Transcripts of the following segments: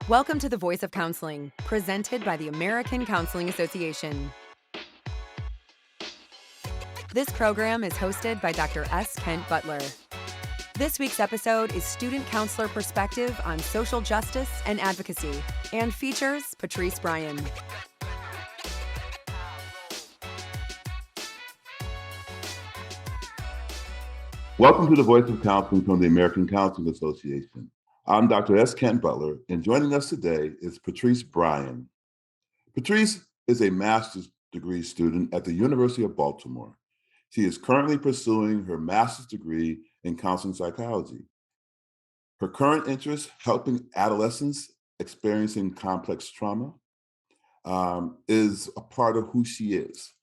Welcome to The Voice of Counseling, presented by the American Counseling Association. This program is hosted by Dr. S. Kent Butler. This week's episode is Student Counselor Perspective on Social Justice and Advocacy and features Patrice Bryan. Welcome to the Voice of Counseling from the American Counseling Association. I'm Dr. S. Kent Butler, and joining us today is Patrice Bryan. Patrice is a master's degree student at the University of Baltimore. She is currently pursuing her master's degree in counseling psychology. Her current interest, helping adolescents experiencing complex trauma, is a part of who she is.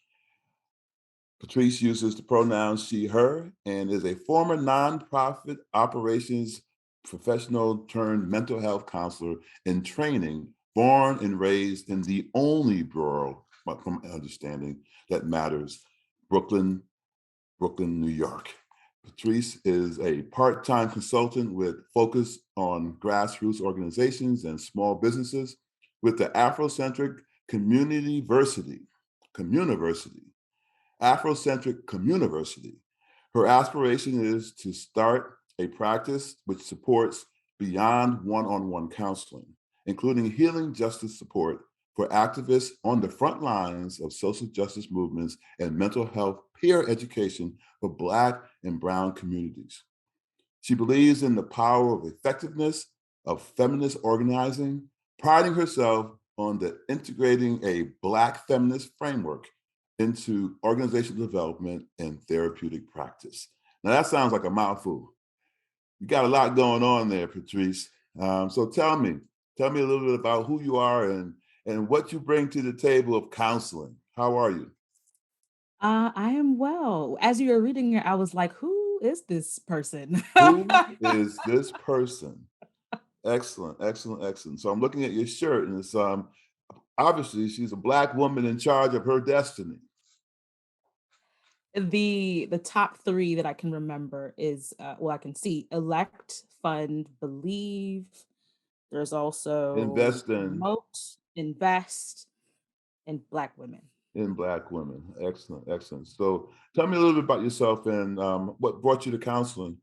Patrice uses the pronouns she, her, and is a former nonprofit operations professional turned mental health counselor in training, born and raised in the only borough, from understanding, that matters, Brooklyn, New York. Patrice is a part-time consultant with focus on grassroots organizations and small businesses with the Afrocentric Communiversity. Afrocentric Communiversity. Her aspiration is to start a practice which supports beyond one-on-one counseling, including healing justice support for activists on the front lines of social justice movements and mental health peer education for Black and Brown communities. She believes in the power of effectiveness of feminist organizing, priding herself on the integrating a Black feminist framework into organizational development and therapeutic practice. Now that sounds like a mouthful. You got a lot going on there, Patrice. So tell me a little bit about who you are and what you bring to the table of counseling. How are you? I am well. As you were reading it, I was like, who is this person? Who is this person? Excellent. So I'm looking at your shirt, and it's obviously she's a Black woman in charge of her destiny. The top three that I can remember is I can see elect, fund, believe. There's also Invest in promote, invest, and Black women. Black women. Excellent. So tell me a little bit about yourself and what brought you to counseling.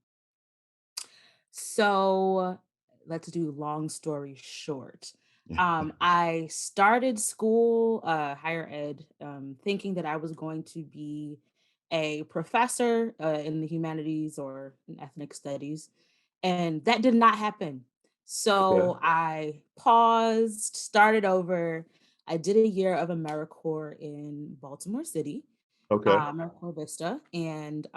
So let's do long story short. I started school, higher ed, thinking that I was going to be a professor in the humanities or in ethnic studies, and that did not happen. Okay. So I paused, started over. I did a year of AmeriCorps in Baltimore City, Okay. AmeriCorps Vista, and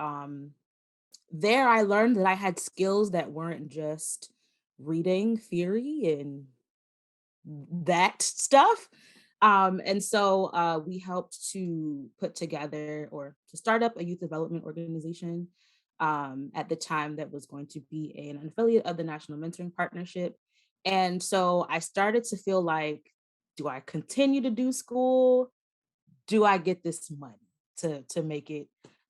there I learned that I had skills that weren't just reading theory and that stuff. And so we helped to put together or to start up a youth development organization at the time that was going to be an affiliate of the National Mentoring Partnership. And so I started to feel like, do I continue to do school? Do I get this money to make it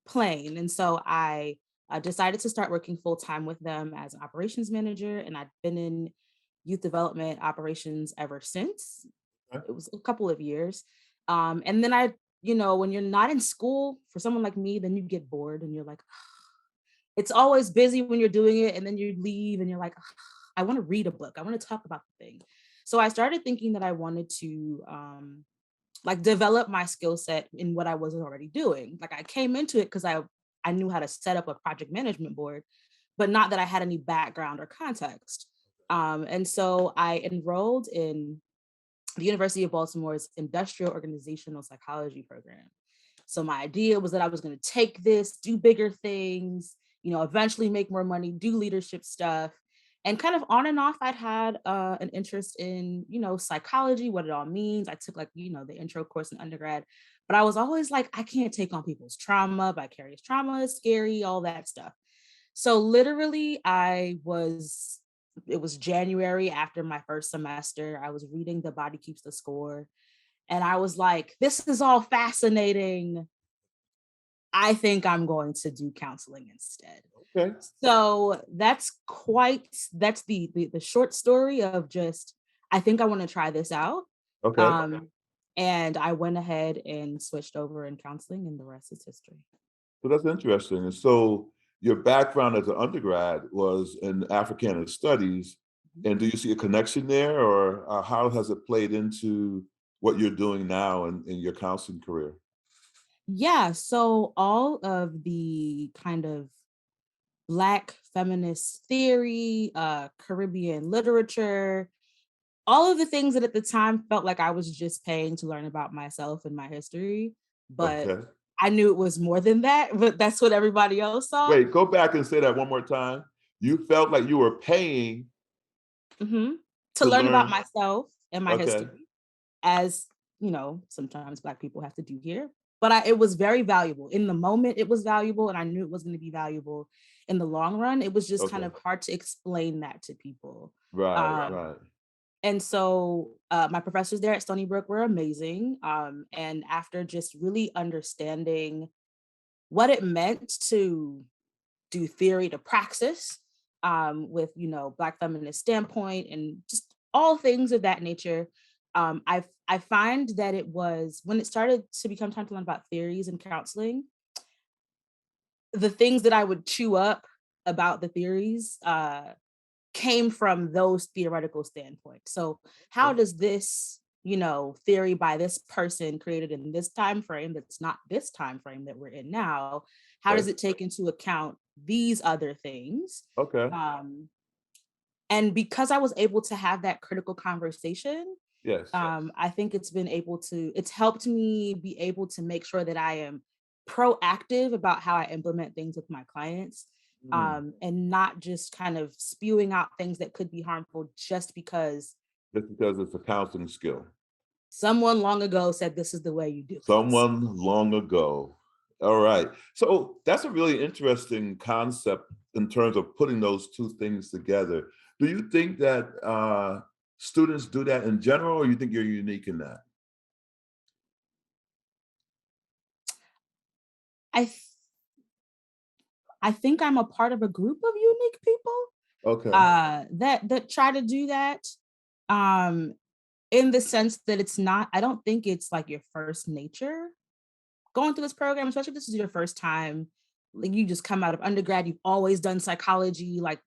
plain? And so I decided to start working full time with them as an operations manager, and I've been in youth development operations ever since. Okay. It was a couple of years, and then when you're not in school, for someone like me, then you get bored and you're like, it's always busy when you're doing it, and then you leave and you're like, I want to read a book. I want to talk about the thing. So I started thinking that I wanted to like develop my skill set in what I wasn't already doing. Like I came into it because I knew how to set up a project management board, but not that I had any background or context. And so I enrolled in the University of Baltimore's Industrial Organizational Psychology program. So my idea was that I was going to take this, do bigger things, eventually make more money, do leadership stuff. And kind of on and off, I'd had an interest in, psychology, what it all means. I took the intro course in undergrad, but I was always like, I can't take on people's trauma, vicarious trauma is scary, all that stuff. So literally it was January after my first semester. I was reading The Body Keeps the Score. And I was like, this is all fascinating. I think I'm going to do counseling instead. Okay. So that's the short story of just I think I want to try this out. Okay. And I went ahead and switched over in counseling, and the rest is history. So that's interesting. And so your background as an undergrad was in Africana studies. And do you see a connection there, or how has it played into what you're doing now in your counseling career? Yeah, so all of the kind of Black feminist theory, Caribbean literature, all of the things that at the time felt like I was just paying to learn about myself and my history, but Okay. I knew it was more than that, but that's what everybody else saw. Wait, go back and say that one more time. You felt like you were paying Mhm. To to learn about learn. myself and my Okay. history, as sometimes Black people have to do here. But it was very valuable. In the moment, it was valuable, and I knew it was going to be valuable in the long run. It was just kind Okay. of hard to explain that to people. Right. Um, Right. and so my professors there at Stony Brook were amazing. And after just really understanding what it meant to do theory to praxis, with Black feminist standpoint and just all things of that nature. I find that it was when it started to become time to learn about theories and counseling, the things that I would chew up about the theories came from those theoretical standpoints. So how Okay. does this theory by this person created in this time frame, that's not this time frame that we're in now, how does Okay. it take into account these other things? Okay. um, and because I was able to have that critical conversation, Yes. I think it's helped me be able to make sure that I am proactive about how I implement things with my clients, Mm. and not just kind of spewing out things that could be harmful just because Just because it's a counseling skill. someone long ago said this is the way you do things. Someone long ago. All right. So that's a really interesting concept in terms of putting those two things together. Do you think that students do that in general, or you think you're unique in that? I th- I think I'm a part of a group of unique people Okay. that try to do that. Um, in the sense that I don't think it's like your first nature going through this program, especially if this is your first time. Like, you just come out of undergrad, you've always done psychology, like,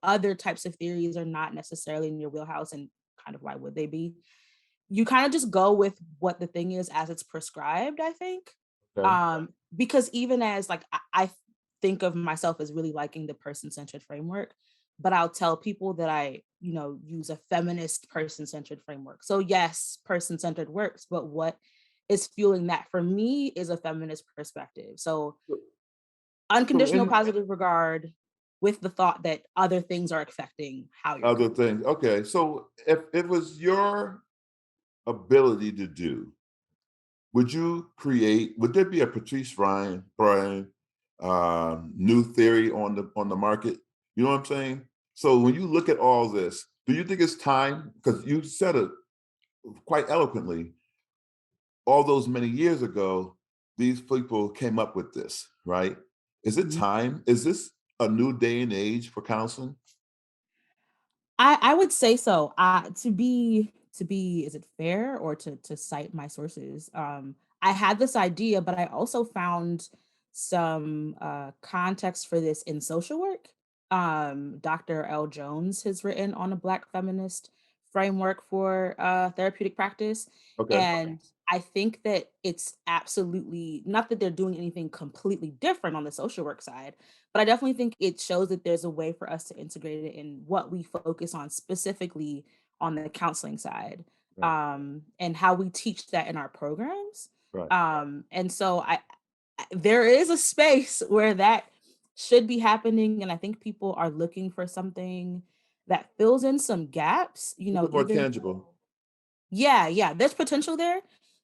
other types of theories are not necessarily in your wheelhouse, and kind of why would they be? You kind of just go with what the thing is as it's prescribed, I think. Okay. Because even as like I think of myself as really liking the person-centered framework, but I'll tell people that I, use a feminist person-centered framework. So yes, person-centered works, but what is fueling that for me is a feminist perspective. So So unconditional in positive regard with the thought that other things are affecting how you're other coping. things, okay. So if it was your ability to do, would there be a Patrice Bryan new theory on the market? You know what I'm saying? So when you look at all this, do you think it's time? Because you said it quite eloquently, all those many years ago, these people came up with this, right? Is it Mhm. time? Is this a new day and age for counseling? I would say so. To be is it fair or to cite my sources? I had this idea, but I also found some context for this in social work. Dr. L. Jones has written on a Black feminist framework for therapeutic practice, Okay. and I think that it's absolutely not that they're doing anything completely different on the social work side, but I definitely think it shows that there's a way for us to integrate it in what we focus on specifically on the counseling side, Right. and how we teach that in our programs. Right. And so there is a space where that should be happening, and I think people are looking for something that fills in some gaps. A little bit more Even tangible. yeah, there's potential there.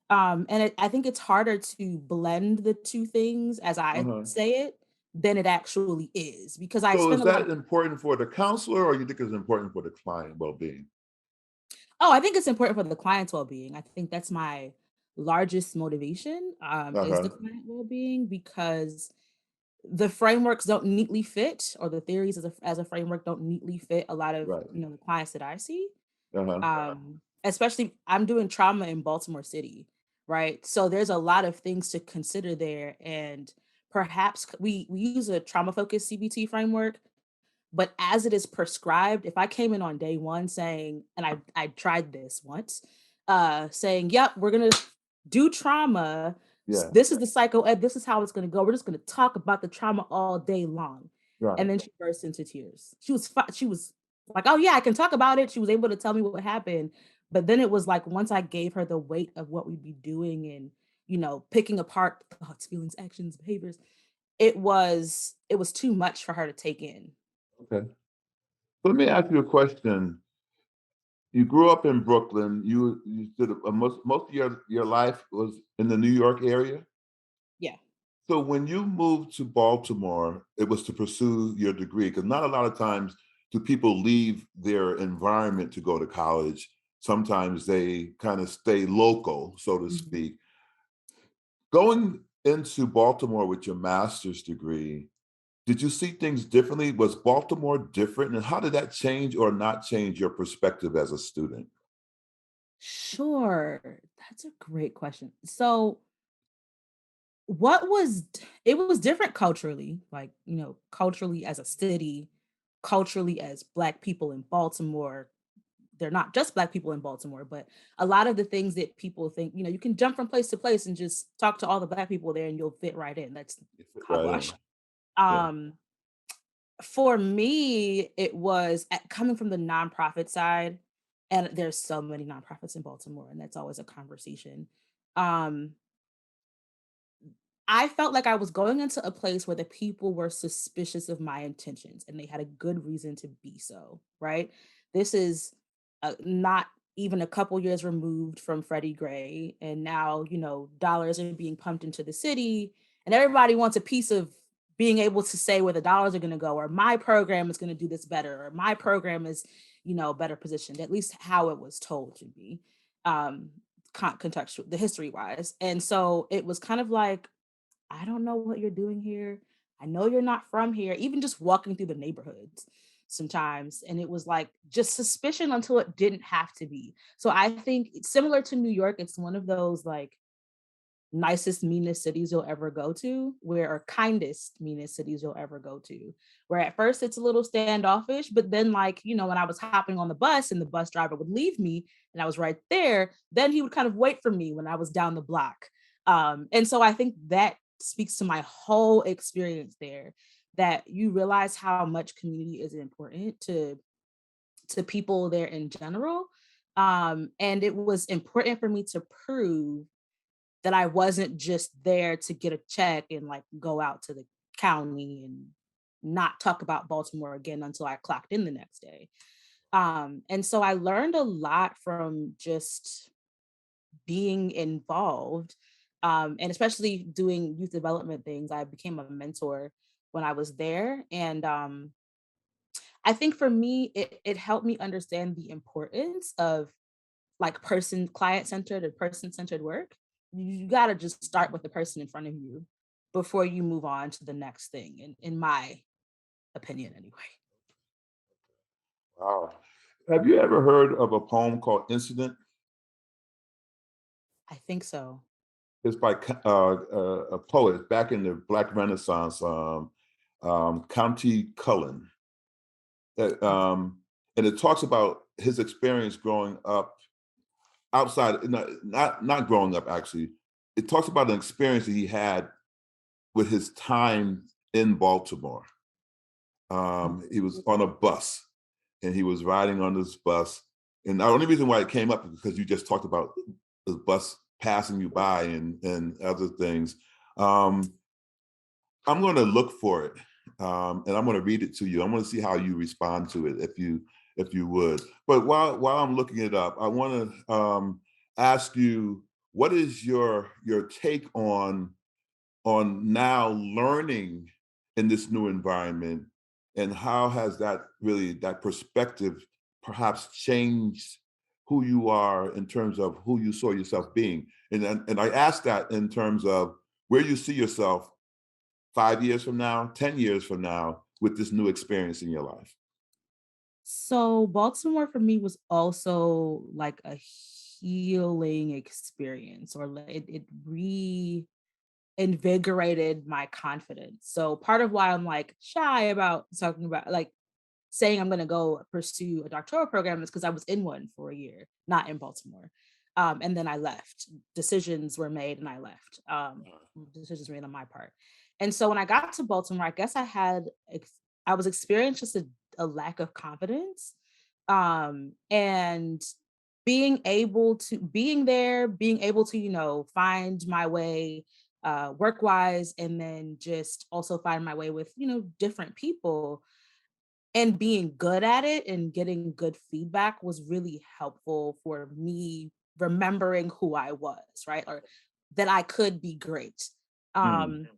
And I think it's harder to blend the two things as I Uh-huh. say it than it actually is, because I So spend is a lot of that important for the counselor, or you think it's important for the client well-being? I think it's important for the client's well-being. I think that's my largest motivation, is Uh-huh. the client well-being, because the frameworks don't neatly fit, or the theories as a framework don't neatly fit a lot of Right. the clients that I see. Especially I'm doing trauma in Baltimore City, right? So there's a lot of things to consider there. And perhaps we use a trauma focused CBT framework, but as it is prescribed, if I came in on day one saying, and I tried this once, saying, yep, we're gonna do trauma. Yeah. This is the psycho ed, this is how it's gonna go. We're just gonna talk about the trauma all day long. Right. And then she burst into tears. She was like, oh yeah, I can talk about it. She was able to tell me what happened. But then it was like once I gave her the weight of what we'd be doing and picking apart thoughts, feelings, actions, behaviors, it was too much for her to take in. Okay. So let me ask you a question. You grew up in Brooklyn. You did most of your life was in the New York area. Yeah. So when you moved to Baltimore, it was to pursue your degree, because not a lot of times do people leave their environment to go to college. Sometimes they kind of stay local, so to speak. Going into Baltimore with your master's degree, did you see things differently? Was Baltimore different? And how did that change or not change your perspective as a student? Sure. That's a great question. So it was different culturally, like, culturally as a city, culturally as Black people in Baltimore. They're not just Black people in Baltimore, but a lot of the things that people think, you can jump from place to place and just talk to all the Black people there and you'll fit right in. That's You fit right in. hogwash. Yeah. Um, for me, it was coming from the nonprofit side, and there's so many nonprofits in Baltimore, and that's always a conversation. Um, I felt like I was going into a place where the people were suspicious of my intentions and they had a good reason to be so, right? This is not even a couple years removed from Freddie Gray. And now, dollars are being pumped into the city and everybody wants a piece of being able to say where the dollars are going to go, or my program is going to do this better, or my program is, better positioned, at least how it was told to be, um, contextual, the history wise. And so it was kind of like, I don't know what you're doing here. I know you're not from here, even just walking through the neighborhoods sometimes. And it was like just suspicion until it didn't have to be. So I think it's similar to New York. It's one of those like nicest, meanest cities you'll ever go to, or kindest, meanest cities you'll ever go to, where at first it's a little standoffish, but then like, when I was hopping on the bus and the bus driver would leave me and I was right there, then he would kind of wait for me when I was down the block. And so I think that speaks to my whole experience there, that you realize how much community is important to people there in general. And it was important for me to prove that I wasn't just there to get a check and like go out to the county and not talk about Baltimore again until I clocked in the next day. And so I learned a lot from just being involved, and especially doing youth development things. I became a mentor when I was there. And I think for me, it helped me understand the importance of like client centered and person centered work. You got to just start with the person in front of you before you move on to the next thing, in my opinion, anyway. Wow. Have you ever heard of a poem called Incident? I think so. It's by a poet back in the Black Renaissance, County Cullen. And it talks about his experience growing up outside, not growing up actually. It talks about an experience that he had with his time in Baltimore. He was on a bus and he was riding on this bus. And the only reason why it came up is because you just talked about the bus passing you by and other things. I'm going to look for it, and I'm going to read it to you. I'm going to see how you respond to it, if you would. But while I'm looking it up, I want to ask you, what is your take on now learning in this new environment, and how has that perspective perhaps changed who you are in terms of who you saw yourself being? And I ask that in terms of where you see yourself 5 years from now, 10 years from now, with this new experience in your life. So Baltimore for me was also like a healing experience, or it reinvigorated my confidence. So part of why I'm like shy about talking about like saying I'm going to go pursue a doctoral program is because I was in one for a year, not in Baltimore. And then I left. Decisions were made and I left. Decisions made on my part. And so when I got to Baltimore, I guess I was experiencing just a lack of confidence. And being there, being able to, find my way work wise, and then just also find my way with, different people and being good at it and getting good feedback was really helpful for me remembering who I was, right? Or that I could be great. Mm, Um,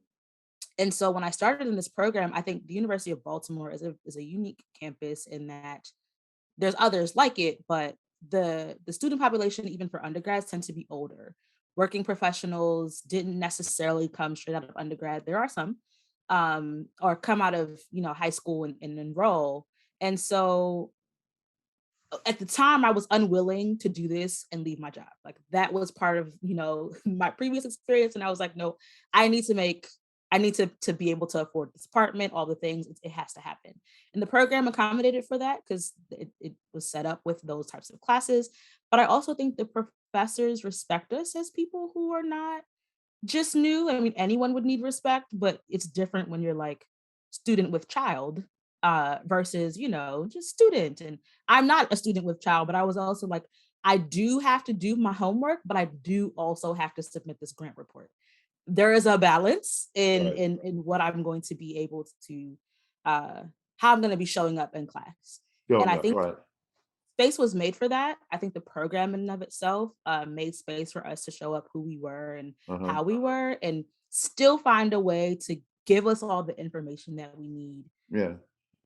and so when I started in this program, I think the University of Baltimore is a unique campus in that there's others like it, but the student population, even for undergrads, tend to be older. Working professionals didn't necessarily come straight out of undergrad. There are some, or come out of high school and enroll. And so at the time I was unwilling to do this and leave my job. Like that was part of, my previous experience. And I was like, no, I need to be able to afford this apartment, all the things. It has to happen. And the program accommodated for that because it was set up with those types of classes. But I also think the professors respect us as people who are not just new. I mean, anyone would need respect, but it's different when you're like student with child versus, just student. And I'm not a student with child, but I was also like, I do have to do my homework, but I do also have to submit this grant report. There is a balance in right. in what I'm going to be able to how I'm going to be showing up in class. And Showing I up, think right. space was made for that. I think the program in and of itself made space for us to show up who we were and Uh-huh. how we were, and still find a way to give us all the information that we need, Yeah.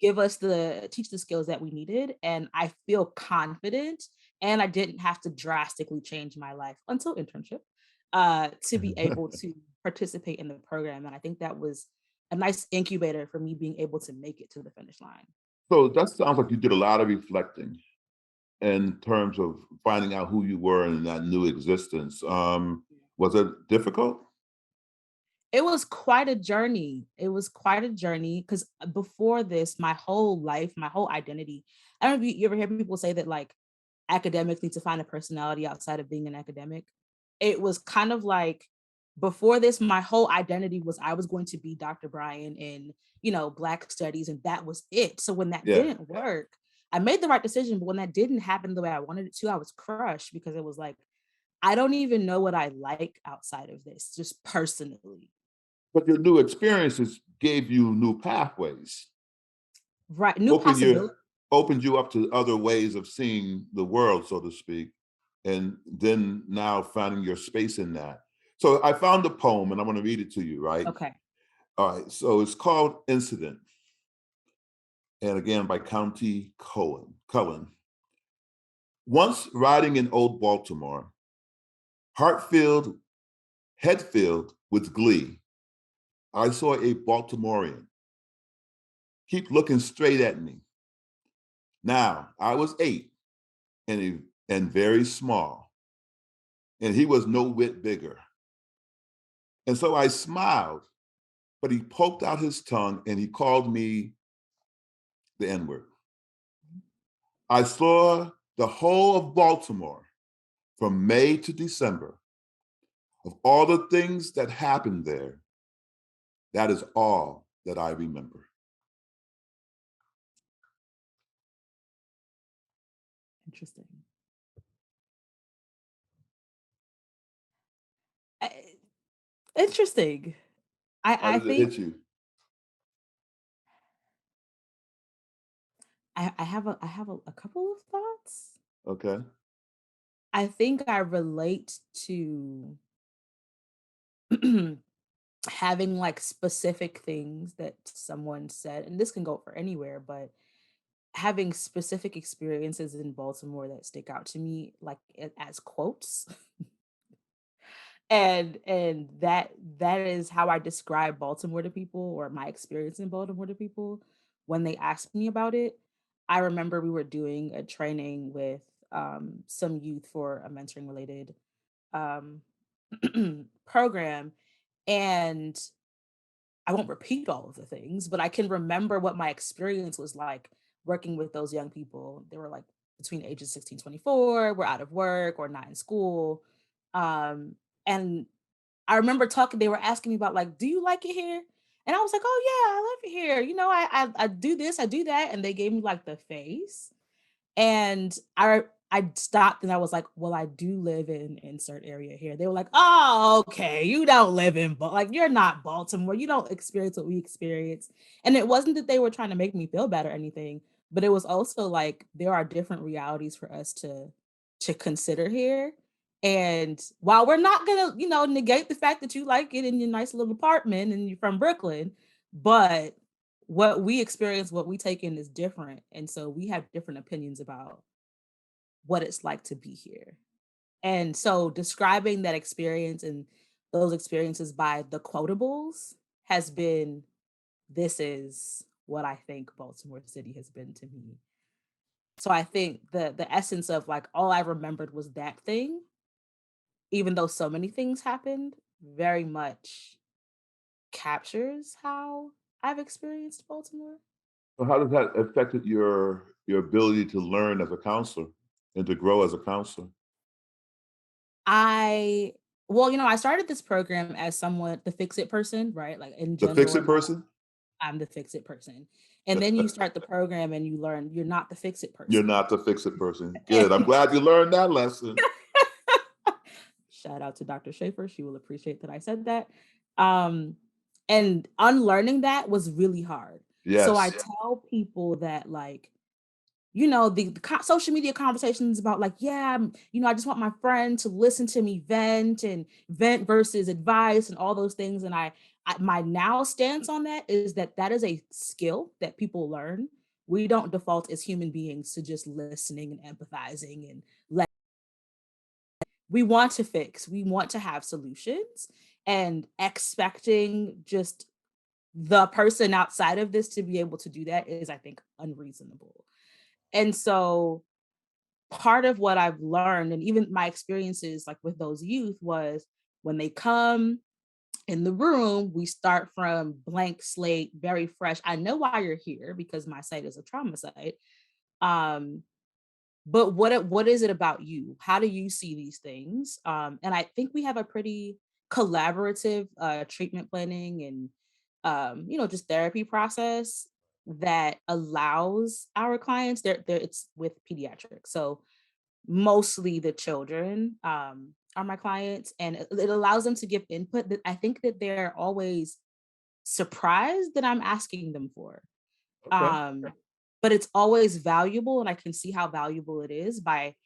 teach the skills that we needed. And I feel confident, and I didn't have to drastically change my life until internship to be able to participate in the program. And I think that was a nice incubator for me being able to make it to the finish line. So that sounds like you did a lot of reflecting in terms of finding out who you were in that new existence. Was it difficult? It was quite a journey. It was quite a journey because before this, my whole life, my whole identity. I don't know if you ever hear people say that like academics need to find a personality outside of being an academic. It was kind of like before this, my whole identity was I was going to be Dr. Bryan in, Black studies, and that was it. So when that Yeah. didn't work, I made the right decision. But when that didn't happen the way I wanted it to, I was crushed because it was like, I don't even know what I like outside of this, just personally. But your new experiences gave you new pathways, Right, new opened possibility. your opened you up to other ways of seeing the world, so to speak, and then now finding your space in that. So I found a poem and I want to read it to you, right? Okay. All right. So it's called Incident, and again by County Cullen. Once riding in old Baltimore, heart filled, head filled with glee, I saw a Baltimorean keep looking straight at me. Now, I was 8 and very small, and he was no whit bigger. And so I smiled, but he poked out his tongue and he called me the N word. I saw the whole of Baltimore from May to December. Of all the things that happened there, that is all that I remember. Interesting. I- Interesting. How I did it think hit you? I have a couple of thoughts. Okay. I think I relate to having like specific things that someone said, and this can go for anywhere, but having specific experiences in Baltimore that stick out to me, like as quotes, and that is how I describe Baltimore to people, or my experience in Baltimore to people when they ask me about it. I remember we were doing a training with some youth for a mentoring related um, program. And I won't repeat all of the things, but I can remember what my experience was like working with those young people. They were like between ages 16, 24, we're out of work or not in school. Um, and I remember talking, they were asking me about like, do you like it here? And I was like, oh yeah, I love it here. You know, I do this, I do that. And they gave me like the face. And I stopped and I was like, well, I do live in insert area here. They were like, oh, okay, you don't live in like you're not Baltimore. You don't experience what we experience. And it wasn't that they were trying to make me feel bad or anything, but it was also like there are different realities for us to consider here. And while we're not gonna, negate the fact that you like it in your nice little apartment and you're from Brooklyn, but what we experience, what we take in is different. And so we have different opinions about what it's like to be here. And so describing that experience and those experiences by the quotables has been, this is what I think Baltimore City has been to me. So I think the essence of like all I remembered was that thing, even though so many things happened, very much captures how I've experienced Baltimore. So how does that affected your ability to learn as a counselor and to grow as a counselor? I well, I started this program as somewhat the fix it person, right? Like in The general, fix-it person? I'm the fix it person. And then you start the program and you learn you're not the fix it You're person. not the fix-it person. Good. I'm glad you learned that lesson. Shout out to Dr. Schaefer. She will appreciate that I said that. Um, and unlearning that was really hard. So I Yes. tell people that like the social media conversations about like, yeah, I just want my friend to listen to me vent and vent versus advice and all those things. And my now stance on that is that is a skill that people learn. We don't default as human beings to just listening and empathizing and we want to fix, we want to have solutions, and expecting just the person outside of this to be able to do that is, I think, unreasonable. And so part of what I've learned, and even my experiences like with those youth, was when they come in the room, we start from blank slate, very fresh. I know why you're here because my site is a trauma site. Um, but what is it about you? How do you see these things? And I think we have a pretty collaborative treatment planning and just therapy process that allows our clients. They're it's with pediatrics, so mostly the children are my clients, and it allows them to give input that I think that they're always surprised that I'm asking them for. Okay. Um, but it's always valuable, and I can see how valuable it is by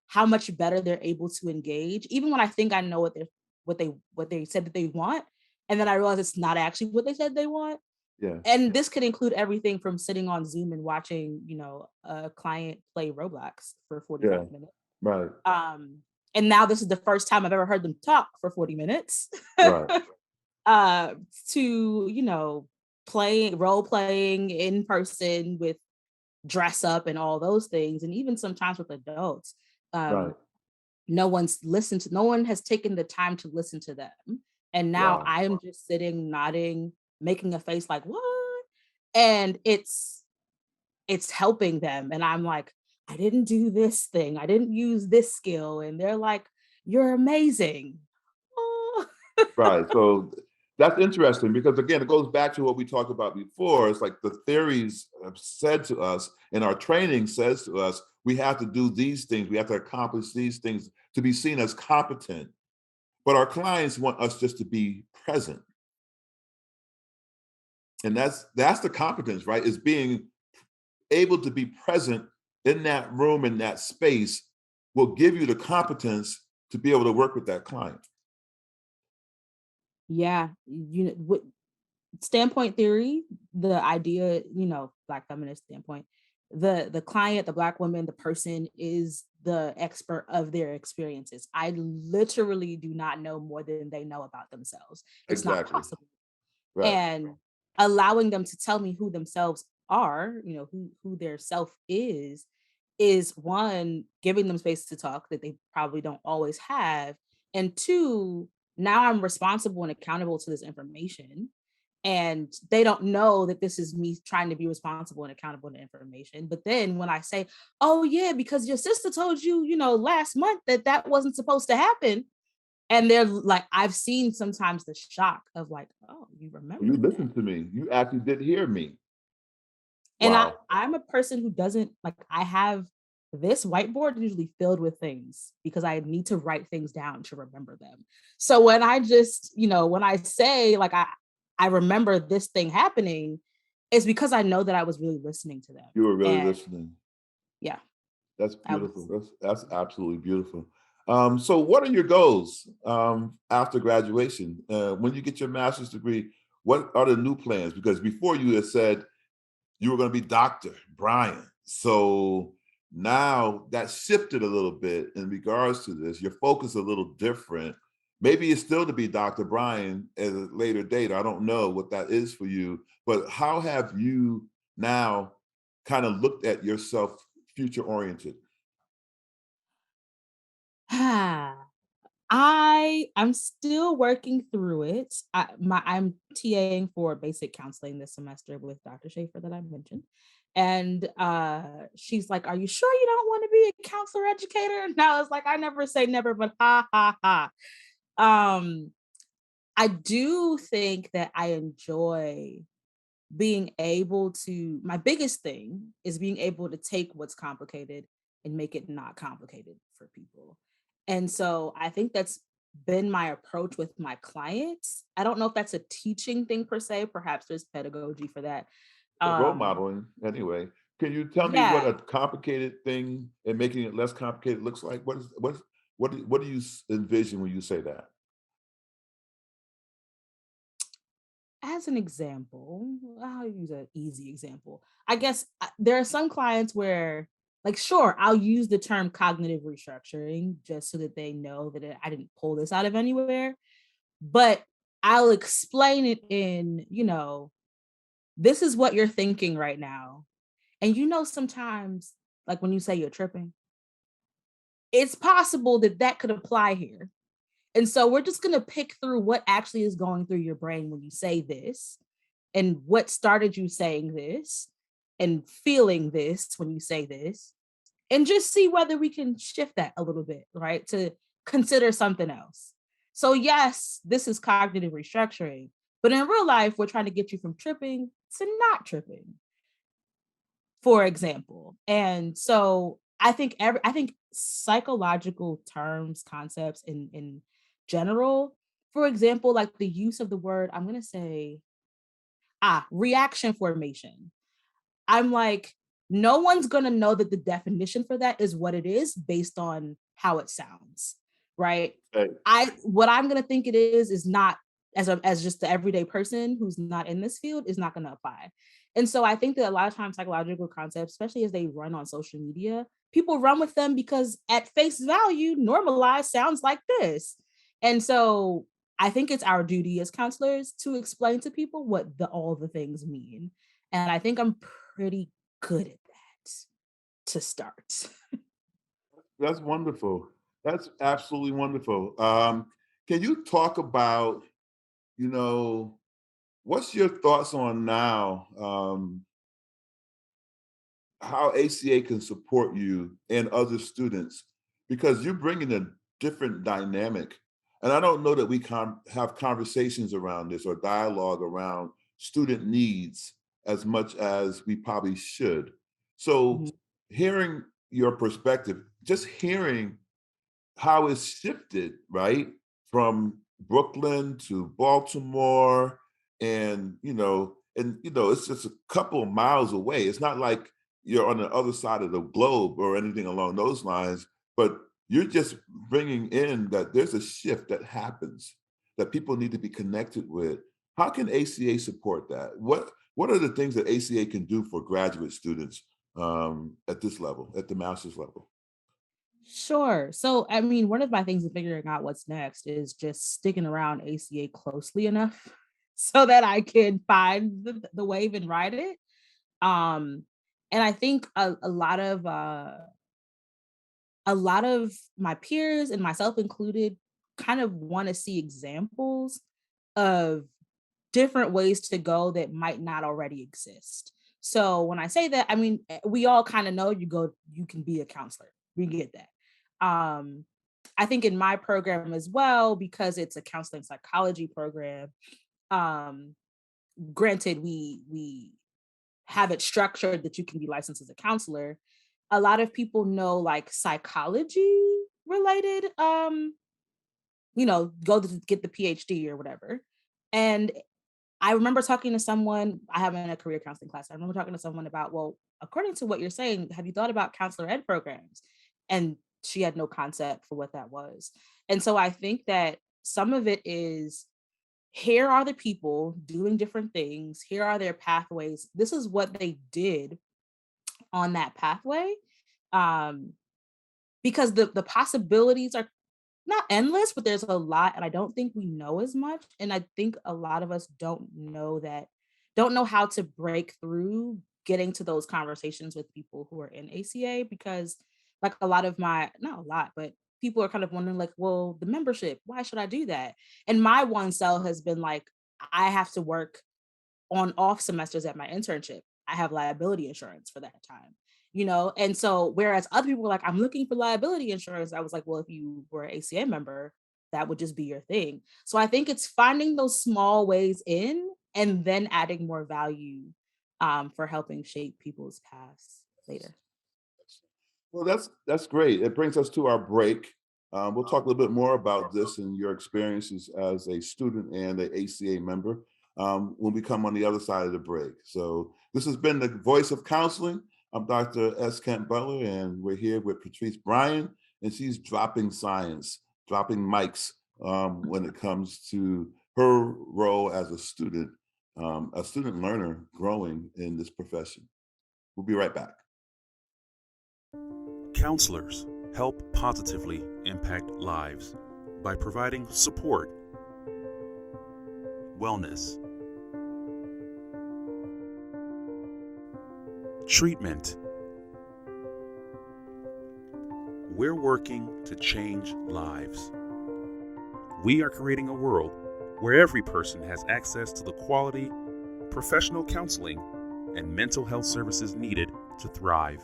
how much better they're able to engage, even when I think I know what they said that they want, and then I realize it's not actually what they said they want. Yeah. And this could include everything from sitting on Zoom and watching, a client play Roblox for Yeah. 45 minutes. Right. And now this is the first time I've ever heard them talk for 40 minutes. Right. uh, to, role playing in person with dress up and all those things. And even sometimes with adults, Right. um, no one has taken the time to listen to them. And now Wow. I am just sitting, nodding, making a face like, what? And it's helping them. And I'm like, I didn't do this thing. I didn't use this skill. And they're like, you're amazing. Oh. Right. So that's interesting because again, it goes back to what we talked about before. It's like the theories have said to us and our training says to us, we have to do these things. We have to accomplish these things to be seen as competent. But our clients want us just to be present. And that's the competence, right? Is being able to be present in that room, in that space will give you the competence to be able to work with that client. Yeah. What standpoint theory, the idea, Black feminist standpoint, the client, the Black woman, the person is the expert of their experiences. I literally do not know more than they know about themselves. It's not Exactly. possible. Right. And allowing them to tell me who themselves are, who their self is one, giving them space to talk that they probably don't always have. And two, now I'm responsible and accountable to this information. And they don't know that this is me trying to be responsible and accountable to information. But then when I say, oh, yeah, because your sister told you, last month that wasn't supposed to happen. And they're like, I've seen sometimes the shock of like, oh, you You remember that. listened to me. You actually did hear me. And Wow. I'm a person who doesn't like, I have this whiteboard usually filled with things because I need to write things down to remember them. So when I just, when I say like, I remember this thing happening, it's because I know that I was really listening to them. You were really And listening. yeah, That's I beautiful. was. That's absolutely beautiful. So what are your goals after graduation? When you get your master's degree, what are the new plans? Because before you had said you were going to be Dr. Bryan. So now that shifted a little bit in regards to this. Your focus is a little different. Maybe it's still to be Dr. Bryan at a later date. I don't know what that is for you, but how have you now kind of looked at yourself future oriented? I'm still working through it. I'm TAing for basic counseling this semester with Dr. Schaefer that I mentioned. And she's like, are you sure you don't want to be a counselor educator? And I was like, I never say never, but ha ha ha. Um, I do think that I enjoy being able to, my biggest thing is being able to take what's complicated and make it not complicated for people. And so I think that's been my approach with my clients. I don't know if that's a teaching thing per se, perhaps there's pedagogy for that. But role Um, modeling, anyway. Can you tell me what yeah, a complicated thing and making it less complicated looks like? What do you envision when you say that? as an example, I'll use an easy example. I guess there are some clients where, like, sure, I'll use the term cognitive restructuring just so that they know that I didn't pull this out of anywhere. But I'll explain it in, this is what you're thinking right now. And sometimes, like when you say you're tripping, it's possible that that could apply here. And so we're just going to pick through what actually is going through your brain when you say this and what started you saying this and feeling this when you say this, and just see whether we can shift that a little bit, right? To consider something else. So, yes, this is cognitive restructuring, but in real life, we're trying to get you from tripping to not tripping, for example. And so I think psychological terms, concepts in general, for example, like the use of the word, I'm gonna say reaction formation. I'm like, no one's gonna know that the definition for that is what it is based on how it sounds, right? Hey, What I'm gonna think it is not, as just the everyday person who's not in this field, is not gonna apply. And so I think that a lot of times psychological concepts, especially as they run on social media, people run with them because at face value, normalized sounds like this. And so I think it's our duty as counselors to explain to people what all the things mean. And I think I'm pretty good at that to start. that's wonderful. That's absolutely wonderful. Can you talk about, you know, what's your thoughts on now how ACA can support you and other students? Because you're bringing a different dynamic. And I don't know that we have conversations around this or dialogue around student needs as much as we probably should. So, Mhm. hearing your perspective, just hearing how it's shifted, right? From Brooklyn to Baltimore, it's just a couple of miles away. It's not like you're on the other side of the globe or anything along those lines, but you're just bringing in that there's a shift that happens that people need to be connected with. How can ACA support that? What are the things that ACA can do for graduate students at this level, at the master's level? Sure. So, I mean, one of my things in figuring out what's next is just sticking around ACA closely enough so that I can find the wave and ride it. And I think a lot of my peers and myself included kind of want to see examples of different ways to go that might not already exist. So when I say that, I mean, we all kind of know you can be a counselor. We get that. I think in my program as well, because it's a counseling psychology program, um, granted, we have it structured that you can be licensed as a counselor. A lot of people know like psychology related, go to get the PhD or whatever. And I remember talking to someone, I have in a career counseling class. I remember talking to someone about, well, according to what you're saying, have you thought about counselor ed programs? And she had no concept for what that was. And so I think that some of it is, here are the people doing different things. Here are their pathways. This is what they did on that pathway. Um, because the possibilities are not endless, but there's a lot, and I don't think we know as much. And I think a lot of us don't know how to break through getting to those conversations with people who are in ACA, because like a lot of my, not a lot, but people are kind of wondering like, well, the membership, why should I do that? And my one sell has been like, I have to work on off semesters at my internship. I have liability insurance for that time, And so, whereas other people were like, I'm looking for liability insurance, I was like, well, if you were an ACA member, that would just be your thing. So I think it's finding those small ways in and then adding more value for helping shape people's paths later. Well, that's great. It brings us to our break. We'll talk a little bit more about this and your experiences as a student and an ACA member when we come on the other side of the break. So this has been the Voice of Counseling. I'm Dr. S. Kent Butler, and we're here with Patrice Bryan, and she's dropping science, dropping mics when it comes to her role as a student learner growing in this profession. We'll be right back. Counselors help positively impact lives by providing support, wellness, treatment. We're working to change lives. We are creating a world where every person has access to the quality, professional counseling, and mental health services needed to thrive.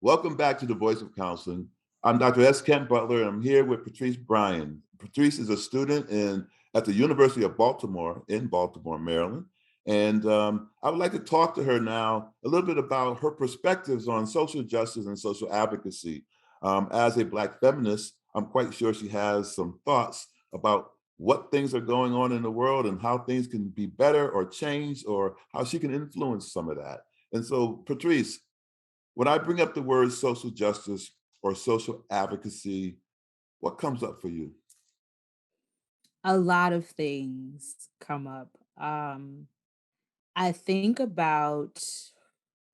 Welcome back to the Voice of Counseling. I'm Dr. S. Kent Butler, and I'm here with Patrice Bryan. Patrice is a student at the University of Baltimore in Baltimore, Maryland. And I would like to talk to her now a little bit about her perspectives on social justice and social advocacy. As a Black feminist, I'm quite sure she has some thoughts about what things are going on in the world and how things can be better or changed, or how she can influence some of that. And so, Patrice, when I bring up the word social justice or social advocacy, what comes up for you? A lot of things come up. I think about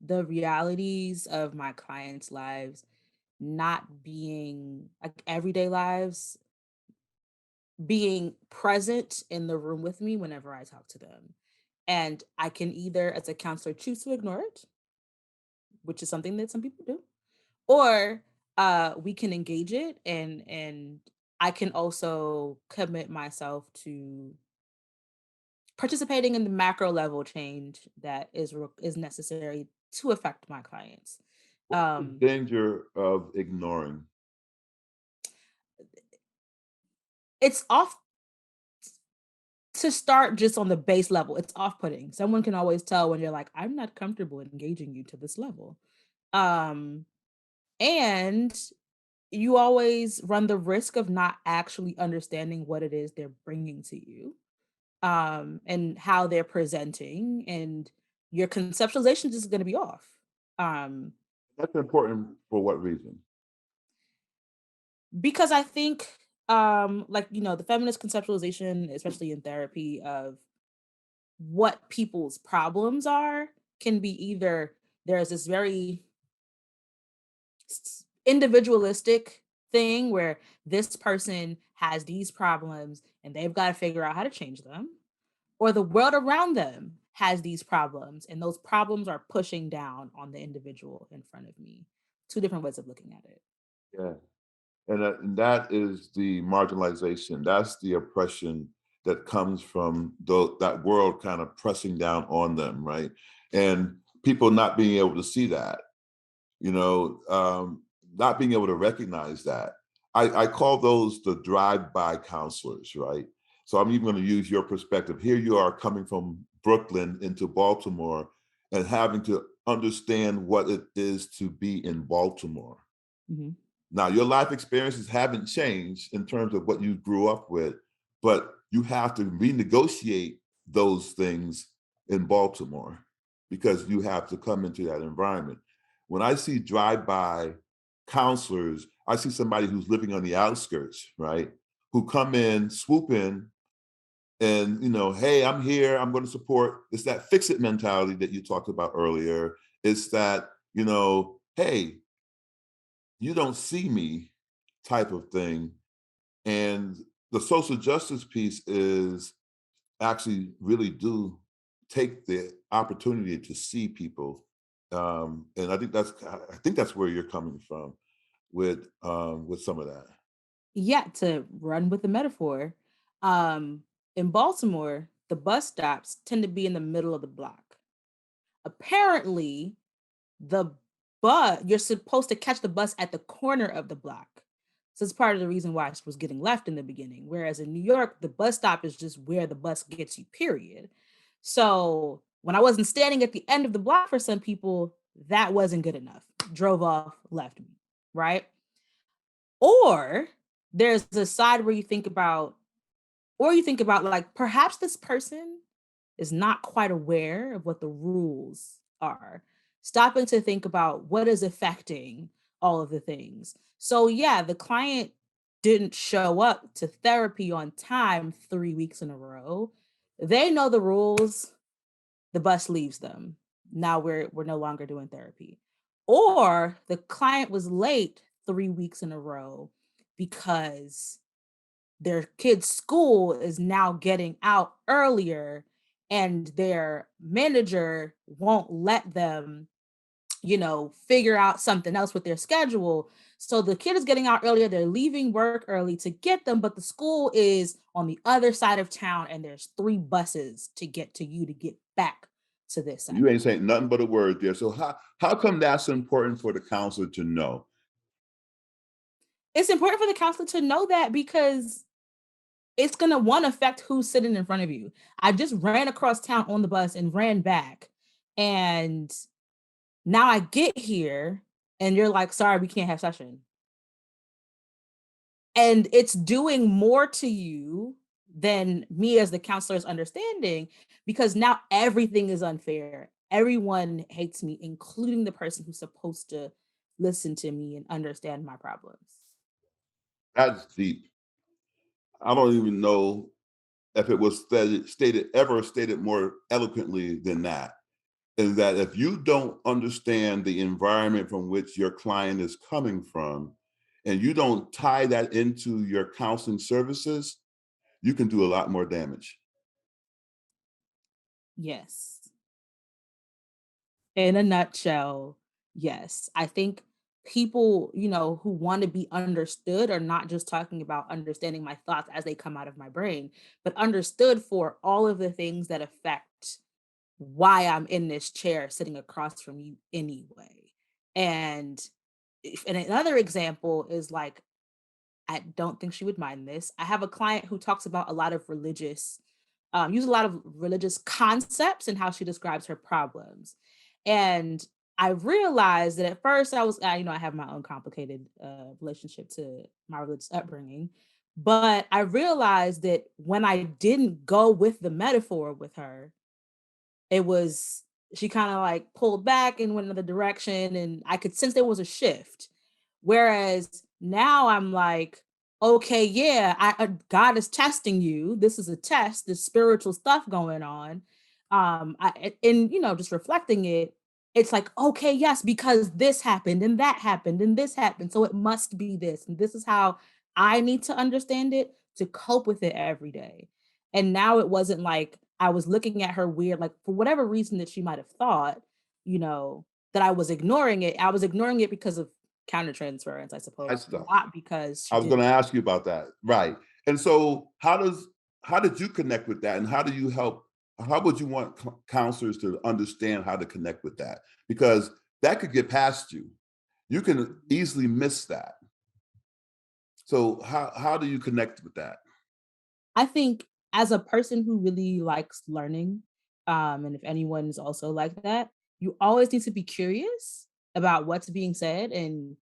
the realities of my clients' lives not being like everyday lives, being present in the room with me whenever I talk to them. And I can either, as a counselor, choose to ignore it, which is something that some people do, or we can engage it, and I can also commit myself to participating in the macro level change that is necessary to affect my clients. What's the Um, danger of ignoring? it's off to start just on the base level. It's off-putting. Someone can always tell when you're like, I'm not comfortable engaging you to this level. Um, and you always run the risk of not actually understanding what it is they're bringing to you, and how they're presenting, and your conceptualization is going to be off. Um, That's important for what reason? because I think, the feminist conceptualization, especially in therapy, of what people's problems are can be either there's this very individualistic thing where this person has these problems and they've got to figure out how to change them, or the world around them has these problems, and those problems are pushing down on the individual in front of me. Two different ways of looking at it. Yeah. And that is the marginalization. That's the oppression that comes from that world kind of pressing down on them, right? And people not being able to see that, not being able to recognize that. I call those the drive-by counselors, right? So I'm even going to use your perspective. Here you are coming from Brooklyn into Baltimore and having to understand what it is to be in Baltimore. Mm-hmm. Now, your life experiences haven't changed in terms of what you grew up with, but you have to renegotiate those things in Baltimore because you have to come into that environment. When I see drive-by counselors, I see somebody who's living on the outskirts, right? Who come in, swoop in, and hey, I'm here, I'm going to support. It's that fix-it mentality that you talked about earlier. It's that, hey, you don't see me type of thing. And the social justice piece is actually really do take the opportunity to see people. And I think that's where you're coming from with some of that. Yeah, to run with the metaphor. In Baltimore, the bus stops tend to be in the middle of the block. Apparently, the you're supposed to catch the bus at the corner of the block. So it's part of the reason why it was getting left in the beginning. Whereas in New York, the bus stop is just where the bus gets you, period. So when I wasn't standing at the end of the block for some people, that wasn't good enough. Drove off, left me, right? Or there's a side where you think about like, perhaps this person is not quite aware of what the rules are. Stopping to think about what is affecting all of the things. So yeah, the client didn't show up to therapy on time 3 weeks in a row. They know the rules. The bus leaves them. Now we're no longer doing therapy. Or the client was late 3 weeks in a row because their kid's school is now getting out earlier and their manager won't let them, figure out something else with their schedule. So the kid is getting out earlier. They're leaving work early to get them, but the school is on the other side of town and there's 3 buses to get to you to get back to this side. You ain't saying nothing but a word there. So how come that's important for the counselor to know? It's important for the counselor to know that because it's going to affect who's sitting in front of you. I just ran across town on the bus and ran back. And now I get here and you're like, sorry, we can't have session. And it's doing more to you than me as the counselor's understanding, because now everything is unfair. Everyone hates me, including the person who's supposed to listen to me and understand my problems. That's deep. I don't even know if it was stated more eloquently than that. Is that if you don't understand the environment from which your client is coming from, and you don't tie that into your counseling services, you can do a lot more damage. Yes. In a nutshell, yes. I think people, who want to be understood are not just talking about understanding my thoughts as they come out of my brain, but understood for all of the things that affect why I'm in this chair sitting across from you anyway. And another example is like, I don't think she would mind this. I have a client who talks about a lot of use a lot of religious concepts and how she describes her problems. And I realized that at first I was, I have my own complicated relationship to my religious upbringing. But I realized that when I didn't go with the metaphor with her, it was, she kind of like pulled back and went another direction. And I could sense there was a shift. Whereas now I'm like, okay, yeah, God is testing you. This is a test, this spiritual stuff going on. Just reflecting it, it's like, okay, yes, because this happened and that happened and this happened. So it must be this. And this is how I need to understand it to cope with it every day. And now it wasn't like I was looking at her weird, like for whatever reason that she might have thought, that I was ignoring it. I was ignoring it because of countertransference, I suppose, Stuff. not because I was going to ask you about that. Right. And so how did you connect with that? And how would you want counselors to understand how to connect with that? Because that could get past you. You can easily miss that. So how do you connect with that? I think as a person who really likes learning, and if anyone is also like that, you always need to be curious about what's being said and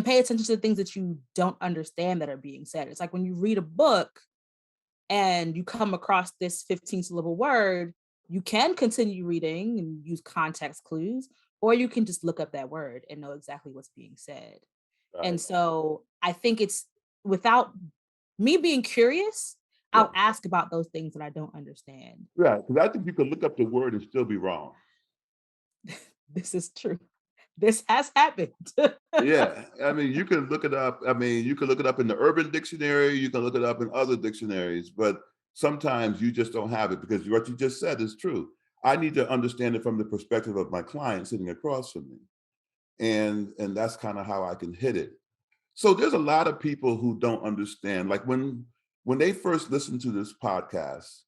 pay attention to the things that you don't understand that are being said. It's like when you read a book and you come across this 15-syllable word, you can continue reading and use context clues, or you can just look up that word and know exactly what's being said. Right. And so I think it's without me being curious, I'll ask about those things that I don't understand. Right. Because I think you can look up the word and still be wrong. This is true. This has happened. Yeah. I mean, you can look it up. I mean, you can look it up in the Urban Dictionary. You can look it up in other dictionaries, but sometimes you just don't have it because what you just said is true. I need to understand it from the perspective of my client sitting across from me. And that's kind of how I can hit it. So there's a lot of people who don't understand. Like when they first listen to this podcast,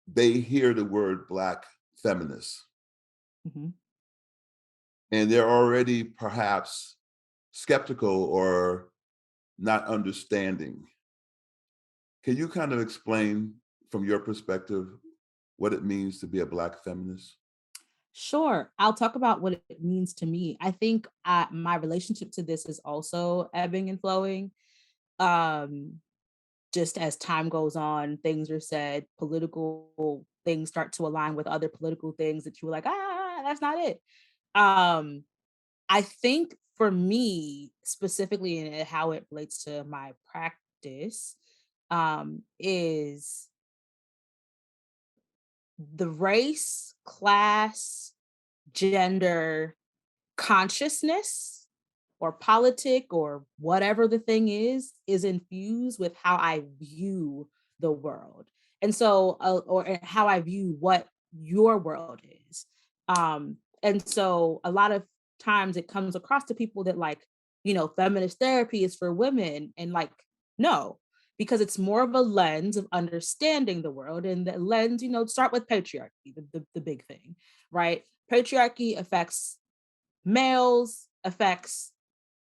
they hear the word Black feminist. Mm-hmm. And they're already perhaps skeptical or not understanding. Can you kind of explain from your perspective what it means to be a Black feminist? Sure. I'll talk about what it means to me. I think my relationship to this is also ebbing and flowing. Um, just as time goes on, things are said, political things start to align with other political things that you were like, that's not it. I think for me specifically, and how it relates to my practice, is the race, class, gender consciousness or politic or whatever the thing is infused with how I view the world. And so, or how I view what your world is. And so a lot of times it comes across to people that like, feminist therapy is for women, and like, no, because it's more of a lens of understanding the world, and the lens, start with patriarchy, the big thing, right? Patriarchy affects males, affects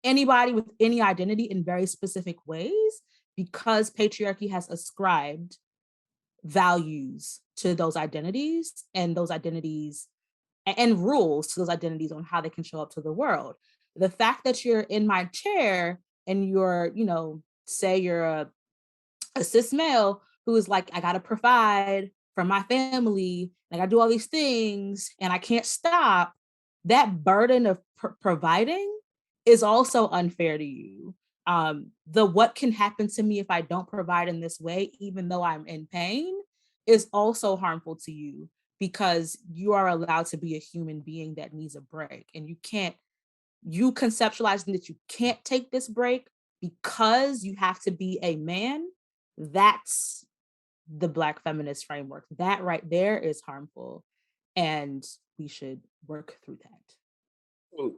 anybody with any identity in very specific ways, because patriarchy has ascribed values to those identities, and those identities and rules to those identities on how they can show up to the world. The fact that you're in my chair and you're, say you're a cis male who is like, I gotta provide for my family, and I gotta do all these things, and I can't stop. That burden of providing is also unfair to you. The what can happen to me if I don't provide in this way, even though I'm in pain, is also harmful to you, because you are allowed to be a human being that needs a break, and you conceptualizing that you can't take this break because you have to be a man. That's the Black feminist framework. That right there is harmful, and we should work through that. So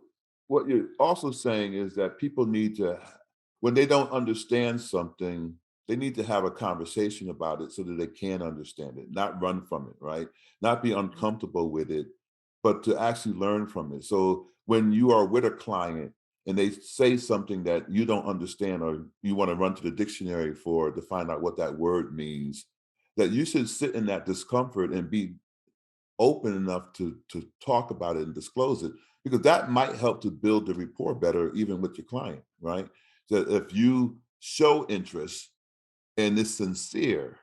what you're also saying is that people need to, when they don't understand something, they need to have a conversation about it so that they can understand it, not run from it, right? Not be uncomfortable with it, but to actually learn from it. So when you are with a client and they say something that you don't understand, or you want to run to the dictionary to find out what that word means, that you should sit in that discomfort and be open enough to talk about it and disclose it, because that might help to build the rapport better even with your client, right? So if you show interest and it's sincere,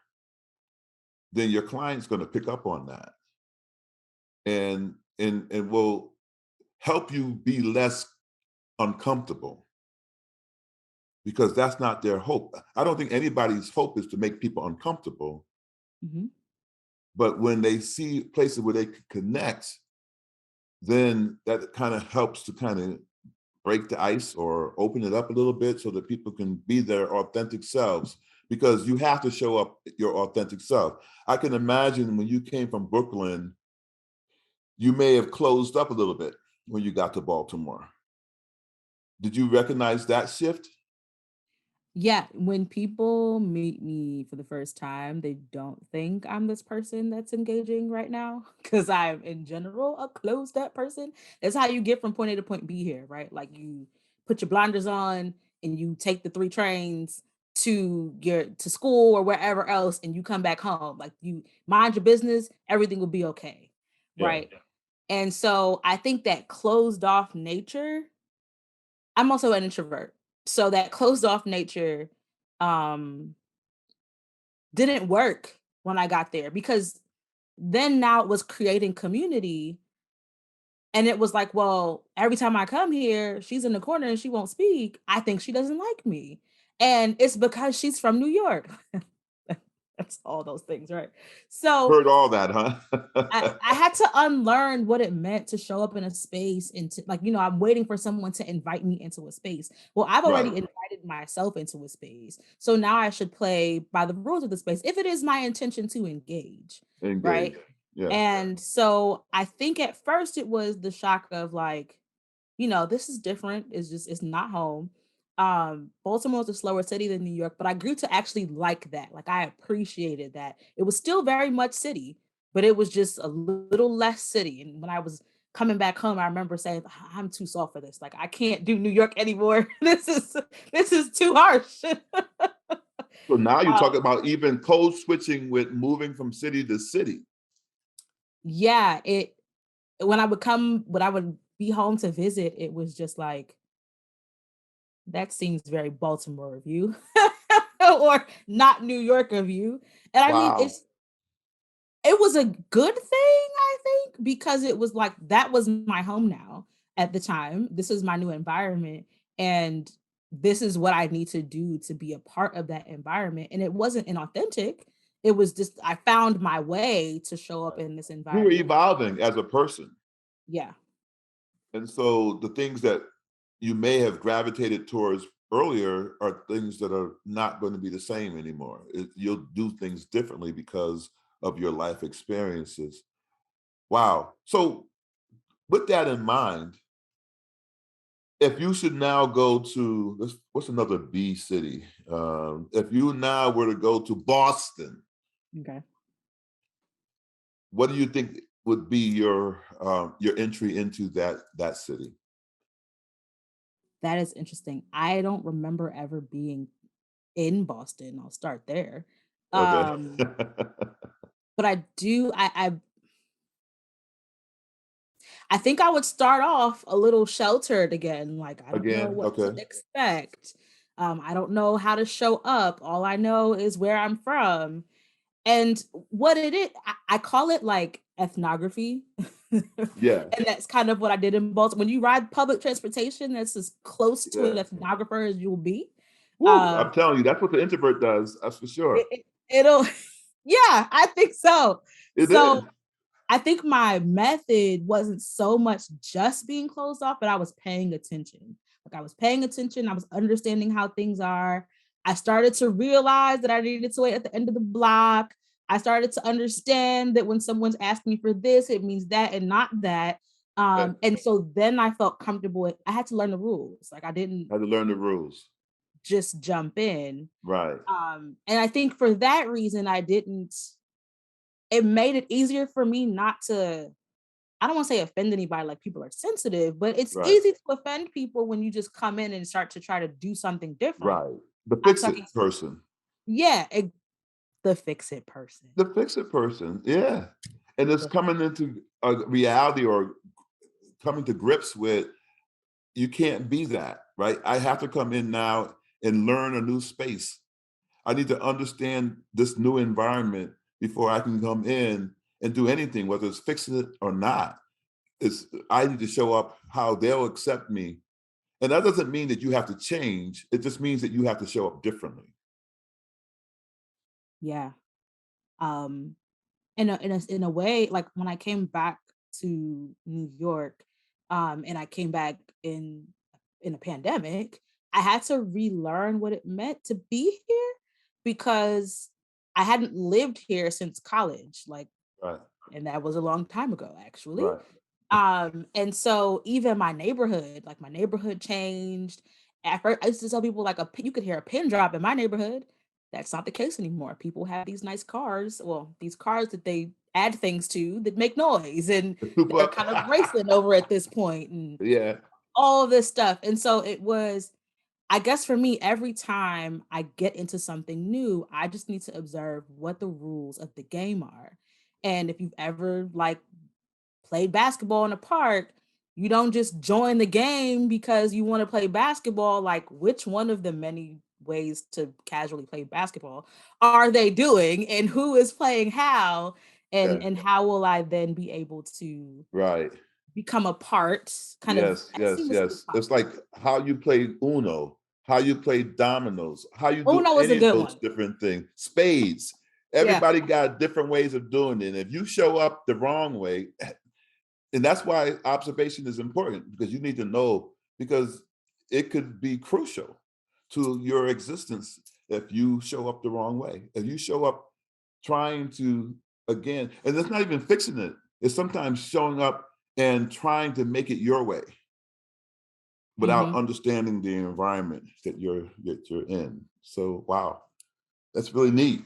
then your client's going to pick up on that and will help you be less uncomfortable, because that's not their hope. I don't think anybody's hope is to make people uncomfortable. Mm-hmm. But when they see places where they can connect, then that kind of helps to kind of break the ice or open it up a little bit so that people can be their authentic selves. because you have to show up your authentic self. I can imagine when you came from Brooklyn, you may have closed up a little bit when you got to Baltimore. Did you recognize that shift? Yeah, when people meet me for the first time, they don't think I'm this person that's engaging right now because I'm in general a closed up person. That's how you get from point A to point B here, right? Like you put your blinders on and you take the 3 trains to school or wherever else and you come back home. Like you mind your business, everything will be okay. Yeah. Right. And so I think that closed off nature, I'm also an introvert. So that closed off nature um didn't work when I got there because then now it was creating community and it was like, well, every time I come here, she's in the corner and she won't speak. I think she doesn't like me. And it's because she's from New York. That's all those things, right? So Heard all that, huh? I had to unlearn what it meant to show up in a space and to like, I'm waiting for someone to invite me into a space. Well, I've already Right. invited myself into a space. So now I should play by the rules of the space if it is my intention to engage. Engage. Right. Yeah. And so I think at first it was the shock of like, this is different. It's not home. Baltimore is a slower city than New York, but I grew to actually like that. Like I appreciated that. It was still very much city, but it was just a little less city. And when I was coming back home, I remember saying, I'm too soft for this. Like I can't do New York anymore. This is too harsh. So now you talk about even code switching with moving from city to city. Yeah, when I would be home to visit, it was just like, that seems very Baltimore of you or not New York of you. And I mean, Wow. it was a good thing, I think, because it was like, that was my home now at the time. This is my new environment. And this is what I need to do to be a part of that environment. And it wasn't inauthentic. It was just, I found my way to show up in this You were environment. evolving as a person. Yeah. And so the things that you may have gravitated towards earlier are things that are not going to be the same anymore. You'll do things differently because of your life experiences. Wow. So with that in mind, if you should now go to, what's another B city? If you now were to go to Boston, Okay. what do you think would be your entry into that city? That is interesting. I don't remember ever being in Boston. I'll start there. Okay. But I do, I think I would start off a little sheltered again. Like, I don't know Again, what to okay. expect. I don't know how to show up. All I know is where I'm from. And what it is, I call it like ethnography. Yeah. And that's kind of what I did in Baltimore. When you ride public transportation, that's as close to an Yeah. ethnographer as you'll be. Woo, Uh, I'm telling you, that's what the introvert does. That's for sure. it'll, yeah, I think so. It So is. I think my method wasn't so much just being closed off, but I was paying attention. Like I was paying attention. I was understanding how things are. I started to realize that I needed to wait at the end of the block. I started to understand that when someone's asking me for this, it means that and not that. Right. And so then I felt comfortable. I had to learn the rules. Like I didn't Had to learn the rules. just jump in. Right. And I think for that reason, it made it easier for me not to, I don't want to say offend anybody, like people are sensitive, but it's Right. easy to offend people when you just come in and start to try to do something different. Right. The I'm fix it talking, person. yeah, the fix it person. The fix it person. Yeah. And it's coming into a reality or coming to grips with, you can't be that, right? I have to come in now and learn a new space. I need to understand this new environment before I can come in and do anything, whether it's fixing it or not. I need to show up how they'll accept me. And that doesn't mean that you have to change. It just means that you have to show up differently. Yeah. Um, in a way, like when I came back to New York, and I came back in a pandemic, I had to relearn what it meant to be here. because I hadn't lived here since college, like, Right. and that was a long time ago, actually. Right. And so even my neighborhood changed. At first, I used to tell people like you could hear a pin drop in my neighborhood. That's not the case anymore. People have these nice cars. Well, these cars that they add things to that make noise, and Poop they're up. kind of racing over at this point, and Yeah. all of this stuff. And so it was, I guess for me, every time I get into something new, I just need to observe what the rules of the game are. And if you've ever like played basketball in a park, you don't just join the game because you want to play basketball. Like, which one of the many ways to casually play basketball are they doing, and who is playing how, Yeah. and how will I then be able to Right. become a part kind of Yes, as yes, seamlessly as yes. It's possible. like how you play Uno, how you play dominoes, how you do Uno is a any of good those one. different things. Spades. Yeah. Everybody got different ways of doing it. And if you show up the wrong way, and that's why observation is important, because you need to know, because it could be crucial to your existence if you show up the wrong way. If you show up trying to, again, and it's not even fixing it, it's sometimes showing up and trying to make it your way without Mhm. understanding the environment that you're in. So wow, that's really neat.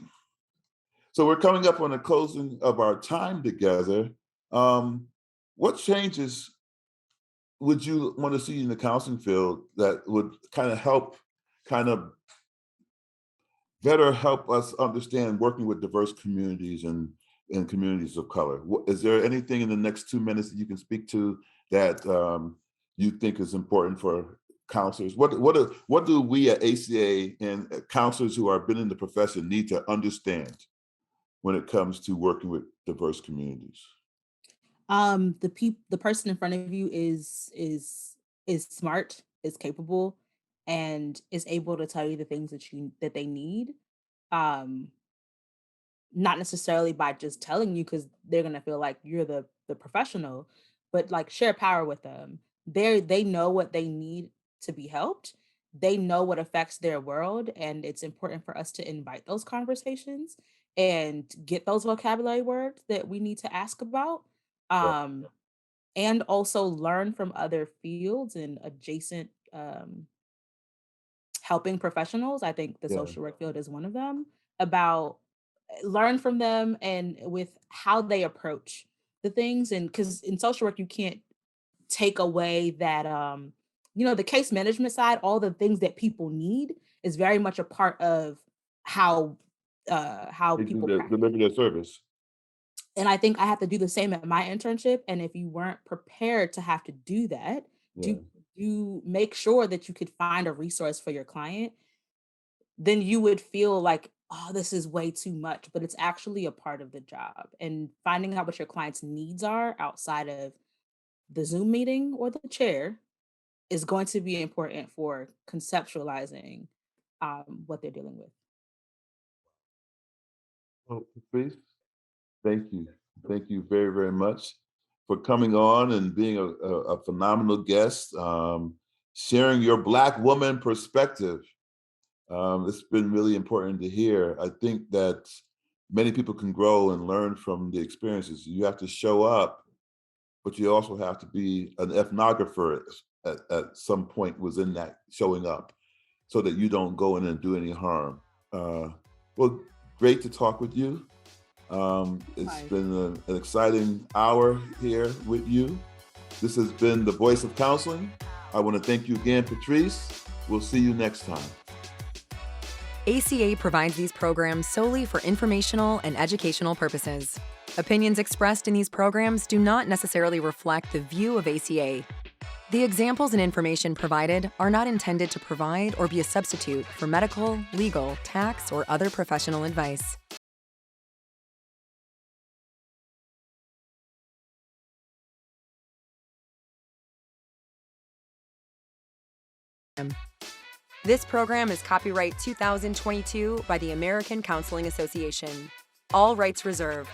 So we're coming up on the closing of our time together. What changes would you want to see in the counseling field that would kind of better help us understand working with diverse communities and communities of color? Is there anything in the next 2 minutes that you can speak to that you think is important for counselors? What do we at ACA and counselors who are been in the profession need to understand when it comes to working with diverse communities? The person in front of you is smart, is capable, and is able to tell you the things that they need. Um, Not necessarily by just telling you, because they're gonna feel like you're the professional, but like share power with them. They know what they need to be helped. They know what affects their world, and it's important for us to invite those conversations and get those vocabulary words that we need to ask about. Right. And also learn from other fields and adjacent helping professionals. I think the Yeah. social work field is one of them. About learn from them and with how they approach the things, and because in social work you can't take away that the case management side, all the things that people need is very much a part of how They do people practice. deliver their service. And I think I have to do the same at my internship. And if you weren't prepared to have to do that, Yeah. do make sure that you could find a resource for your client, then you would feel like, oh, this is way too much, but it's actually a part of the job. And finding out what your client's needs are outside of the Zoom meeting or the chair is going to be important for conceptualizing what they're dealing with. Well, Patrice, thank you. Thank you very, very much for coming on and being a phenomenal guest, sharing your Black woman perspective. It's been really important to hear. I think that many people can grow and learn from the experiences. You have to show up, but you also have to be an ethnographer at some point within that showing up so that you don't go in and do any harm. Well, great to talk with you. It's Hi. been an exciting hour here with you. This has been The Voice of Counseling. I want to thank you again, Patrice. We'll see you next time. ACA provides these programs solely for informational and educational purposes. Opinions expressed in these programs do not necessarily reflect the view of ACA. The examples and information provided are not intended to provide or be a substitute for medical, legal, tax, or other professional advice. This program is copyright 2022 by the American Counseling Association. All rights reserved.